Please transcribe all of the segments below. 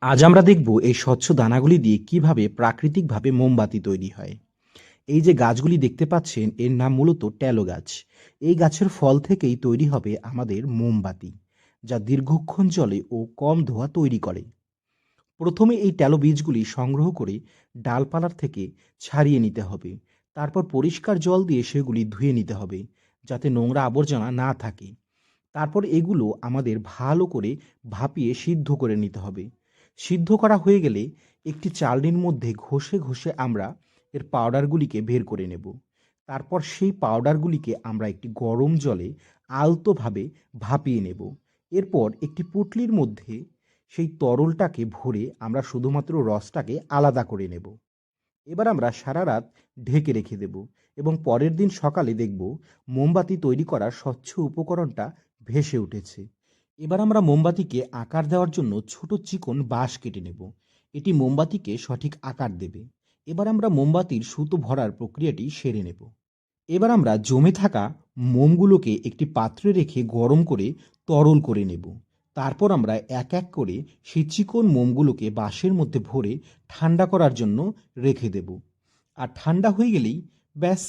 আজ আমরা দেখব এই স্বচ্ছ দানাগুলি দিয়ে কিভাবে প্রাকৃতিকভাবে মোমবাতি তৈরি হয়। এই যে গাছগুলি দেখতে পাচ্ছেন এর নাম মূলত ট্যালো গাছ। এই গাছের ফল থেকেই তৈরি হবে আমাদের মোমবাতি, যা দীর্ঘক্ষণ চলে ও কম ধোঁয়া তৈরি করে। প্রথমে এই ট্যালো বীজগুলি সংগ্রহ করে ডালপালার থেকে ছাড়িয়ে নিতে হবে। তারপর পরিষ্কার জল দিয়ে সেগুলি ধুয়ে নিতে হবে, যাতে নোংরা আবর্জনা না থাকে। তারপর এগুলো আমাদের ভালো করে ভাপিয়ে সিদ্ধ করে নিতে হবে। সিদ্ধ করা হয়ে গেলে একটি চালনির মধ্যে ঘষে ঘষে আমরা এর পাউডারগুলিকে বের করে নেব। তারপর সেই পাউডারগুলিকে আমরা একটি গরম জলে আলতোভাবে ভাপিয়ে নেব। এরপর একটি পুঁটলির মধ্যে সেই তরলটাকে ভরে আমরা শুধুমাত্র রসটাকে আলাদা করে নেব। এবার আমরা সারা রাত ঢেকে রেখে দেব এবং পরের দিন সকালে দেখব মোমবাতি তৈরি করার স্বচ্ছ উপকরণটা ভেসে উঠেছে। এবার আমরা মোমবাতিকে আকার দেওয়ার জন্য ছোট চিকন বাঁশ কেটে নেব। এটি মোমবাতিকে সঠিক আকার দেবে। এবার আমরা মোমবাতির সুতো ভরার প্রক্রিয়াটি সেরে নেব। এবার আমরা জমে থাকা মোমগুলোকে একটি পাত্রে রেখে গরম করে তরল করে নেব। তারপর আমরা এক এক করে সেই চিকন মোমগুলোকে বাঁশের মধ্যে ভরে ঠান্ডা করার জন্য রেখে দেব। আর ঠান্ডা হয়ে গেলেই ব্যাস,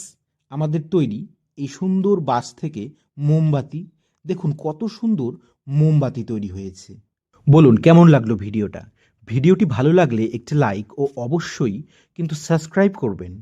আমাদের তৈরি এই সুন্দর বাঁশ থেকে মোমবাতি। দেখুন কত সুন্দর মোমবাতি তৈরি হয়েছে। বলুন কেমন লাগলো ভিডিওটা? ভিডিওটি ভালো লাগলে একটি লাইক ও অবশ্যই কিন্তু সাবস্ক্রাইব করবেন।